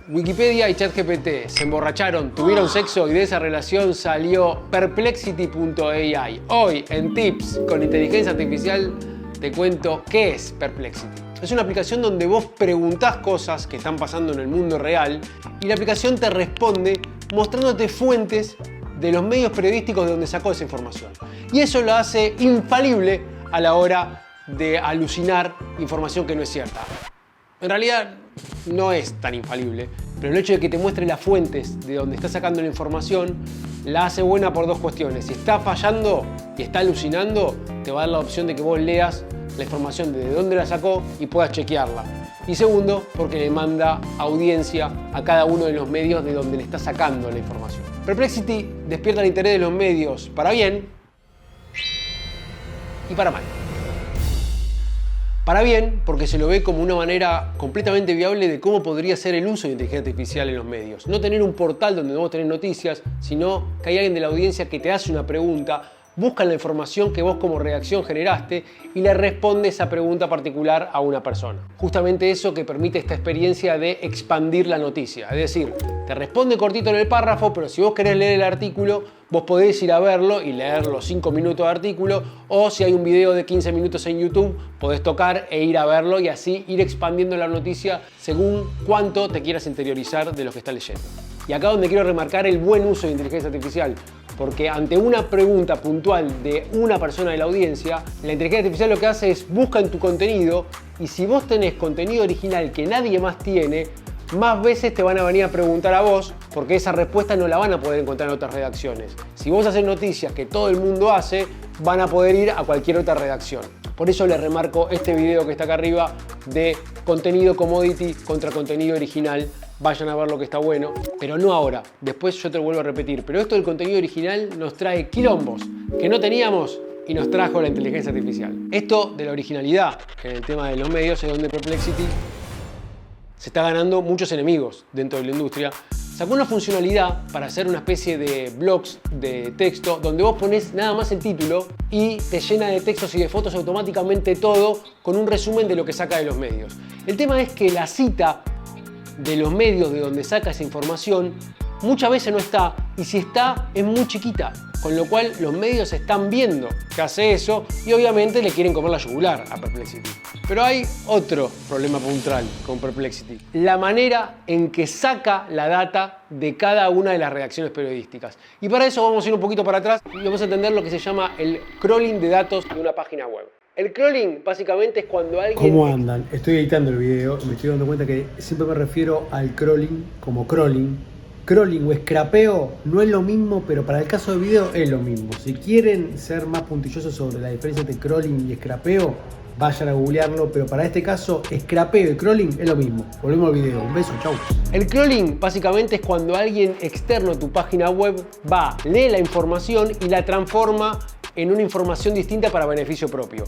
Wikipedia y ChatGPT se emborracharon, tuvieron sexo y de esa relación salió Perplexity.ai. Hoy en Tips con Inteligencia Artificial te cuento qué es Perplexity. Es una aplicación donde vos preguntás cosas que están pasando en el mundo real y la aplicación te responde mostrándote fuentes de los medios periodísticos de donde sacó esa información. Y eso lo hace infalible a la hora de alucinar información que no es cierta. En realidad no es tan infalible, pero el hecho de que te muestre las fuentes de donde está sacando la información la hace buena por dos cuestiones. Si está fallando y está alucinando, te va a dar la opción de que vos leas la información de dónde la sacó y puedas chequearla. Y segundo, porque le manda audiencia a cada uno de los medios de donde le está sacando la información. Perplexity despierta el interés de los medios para bien y para mal. Para bien, porque se lo ve como una manera completamente viable de cómo podría ser el uso de inteligencia artificial en los medios. No tener un portal donde vos tenés noticias, sino que hay alguien de la audiencia que te hace una pregunta, busca la información que vos como redacción generaste y le responde esa pregunta particular a una persona. Justamente eso que permite esta experiencia de expandir la noticia. Es decir, te responde cortito en el párrafo, pero si vos querés leer el artículo, vos podés ir a verlo y leer los 5 minutos de artículo, o si hay un video de 15 minutos en YouTube, podés tocar e ir a verlo y así ir expandiendo la noticia según cuánto te quieras interiorizar de lo que estás leyendo. Y acá donde quiero remarcar el buen uso de inteligencia artificial, porque ante una pregunta puntual de una persona de la audiencia, la inteligencia artificial lo que hace es busca en tu contenido y si vos tenés contenido original que nadie más tiene, más veces te van a venir a preguntar a vos porque esa respuesta no la van a poder encontrar en otras redacciones. Si vos haces noticias que todo el mundo hace, van a poder ir a cualquier otra redacción. Por eso les remarco este video que está acá arriba de contenido commodity contra contenido original. Vayan a ver lo que está bueno, pero no ahora. Después yo te lo vuelvo a repetir. Pero esto del contenido original nos trae quilombos que no teníamos y nos trajo la inteligencia artificial. Esto de la originalidad en el tema de los medios es donde Perplexity se está ganando muchos enemigos dentro de la industria. Sacó una funcionalidad para hacer una especie de blogs de texto donde vos ponés nada más el título y te llena de textos y de fotos automáticamente todo con un resumen de lo que saca de los medios. El tema es que la cita de los medios de donde saca esa información muchas veces no está y si está es muy chiquita, con lo cual los medios están viendo que hace eso y obviamente le quieren comer la yugular a Perplexity. Pero hay otro problema puntual con Perplexity, la manera en que saca la data de cada una de las redacciones periodísticas. Y para eso vamos a ir un poquito para atrás y vamos a entender lo que se llama el crawling de datos de una página web. El crawling básicamente es cuando alguien... ¿Cómo andan? Estoy editando el video y me estoy dando cuenta que siempre me refiero al crawling como crawling. Crawling o scrapeo no es lo mismo, pero para el caso de video es lo mismo. Si quieren ser más puntillosos sobre la diferencia entre crawling y scrapeo, vayan a googlearlo, pero para este caso, scrapeo y crawling es lo mismo. Volvemos al video. Un beso, chau. El crawling básicamente es cuando alguien externo a tu página web va, lee la información y la transforma en una información distinta para beneficio propio.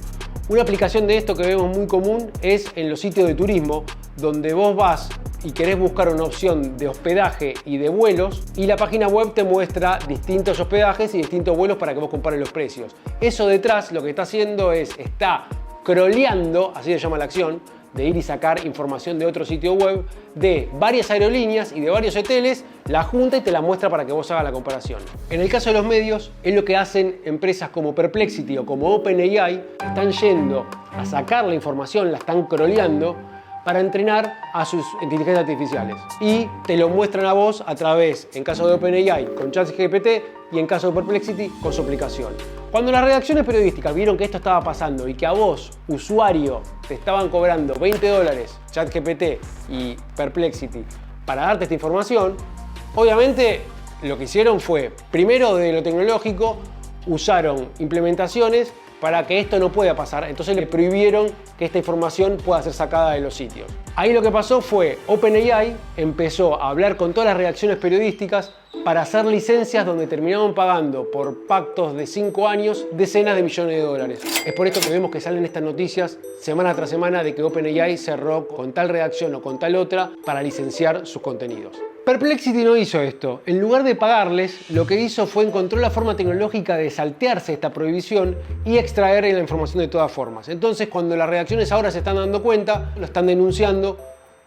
Una aplicación de esto que vemos muy común es en los sitios de turismo, donde vos vas y querés buscar una opción de hospedaje y de vuelos y la página web te muestra distintos hospedajes y distintos vuelos para que vos compares los precios. Eso detrás lo que está haciendo es, está crawleando, así se llama la acción, de ir y sacar información de otro sitio web, de varias aerolíneas y de varios hoteles, la junta y te la muestra para que vos hagas la comparación. En el caso de los medios, es lo que hacen empresas como Perplexity o como OpenAI, están yendo a sacar la información, la están crawleando, para entrenar a sus inteligencias artificiales. Y te lo muestran a vos a través, en caso de OpenAI, con ChatGPT y en caso de Perplexity, con su aplicación. Cuando las redacciones periodísticas vieron que esto estaba pasando y que a vos, usuario, te estaban cobrando $20 ChatGPT y Perplexity para darte esta información, obviamente lo que hicieron fue, primero de lo tecnológico, usaron implementaciones para que esto no pueda pasar, entonces le prohibieron que esta información pueda ser sacada de los sitios. Ahí lo que pasó fue, OpenAI empezó a hablar con todas las redacciones periodísticas para hacer licencias donde terminaban pagando por pactos de 5 años decenas de millones de dólares. Es por esto que vemos que salen estas noticias semana tras semana de que OpenAI cerró con tal redacción o con tal otra para licenciar sus contenidos. Perplexity no hizo esto. En lugar de pagarles, lo que hizo fue encontró la forma tecnológica de saltearse esta prohibición y extraer la información de todas formas. Entonces, cuando las redacciones ahora se están dando cuenta, lo están denunciando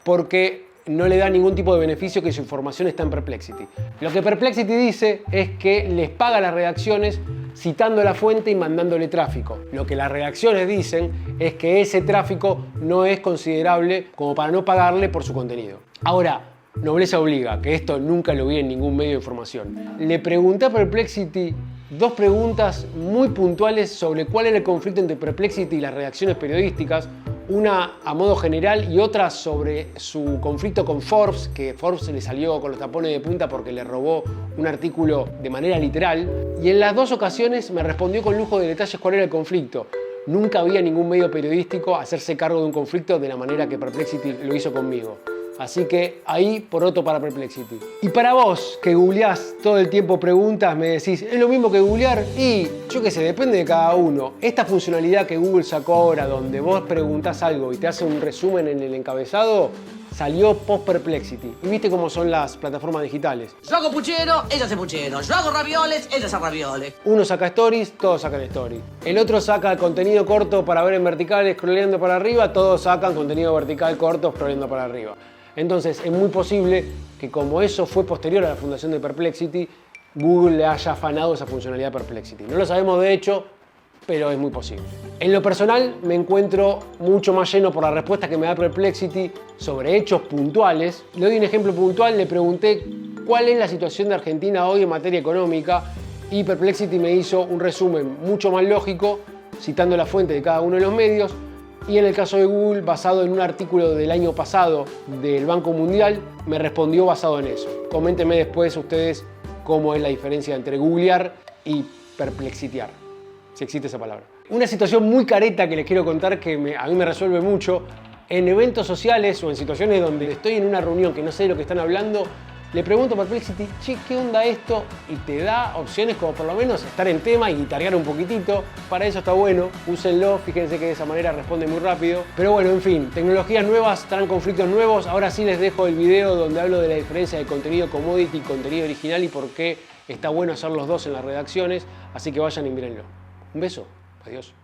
porque no le da ningún tipo de beneficio que su información está en Perplexity. Lo que Perplexity dice es que les paga a las redacciones citando la fuente y mandándole tráfico. Lo que las redacciones dicen es que ese tráfico no es considerable como para no pagarle por su contenido. Ahora, nobleza obliga, que esto nunca lo vi en ningún medio de información. Le pregunté a Perplexity dos preguntas muy puntuales sobre cuál era el conflicto entre Perplexity y las redacciones periodísticas. Una a modo general y otra sobre su conflicto con Forbes, que Forbes le salió con los tapones de punta porque le robó un artículo de manera literal. Y en las dos ocasiones me respondió con lujo de detalles cuál era el conflicto. Nunca había ningún medio periodístico hacerse cargo de un conflicto de la manera que Perplexity lo hizo conmigo. Así que ahí poroto para Perplexity. Y para vos, que googleás todo el tiempo preguntas, me decís, ¿es lo mismo que googlear? Y yo qué sé, depende de cada uno. Esta funcionalidad que Google sacó ahora, donde vos preguntás algo y te hace un resumen en el encabezado, salió post Perplexity. Y viste cómo son las plataformas digitales. Yo hago puchero, ella hace puchero. Yo hago ravioles, ella hace ravioles. Uno saca stories, todos sacan stories. El otro saca contenido corto para ver en vertical, scrolleando para arriba, todos sacan contenido vertical corto, scrolleando para arriba. Entonces es muy posible que como eso fue posterior a la fundación de Perplexity, Google le haya afanado esa funcionalidad de Perplexity. No lo sabemos de hecho, pero es muy posible. En lo personal me encuentro mucho más lleno por la respuesta que me da Perplexity sobre hechos puntuales. Le doy un ejemplo puntual, le pregunté cuál es la situación de Argentina hoy en materia económica y Perplexity me hizo un resumen mucho más lógico, citando la fuente de cada uno de los medios. Y en el caso de Google, basado en un artículo del año pasado del Banco Mundial, me respondió basado en eso. Coméntenme después ustedes cómo es la diferencia entre googlear y perplexitear, si existe esa palabra. Una situación muy careta que les quiero contar que a mí me resuelve mucho. En eventos sociales o en situaciones donde estoy en una reunión que no sé de lo que están hablando, le pregunto a Perplexity, che, ¿qué onda esto? Y te da opciones como por lo menos estar en tema y guitarrear un poquitito. Para eso está bueno, úsenlo, fíjense que de esa manera responde muy rápido. Pero bueno, en fin, tecnologías nuevas traen conflictos nuevos. Ahora sí les dejo el video donde hablo de la diferencia de contenido commodity y contenido original y por qué está bueno hacer los dos en las redacciones. Así que vayan y mírenlo. Un beso, adiós.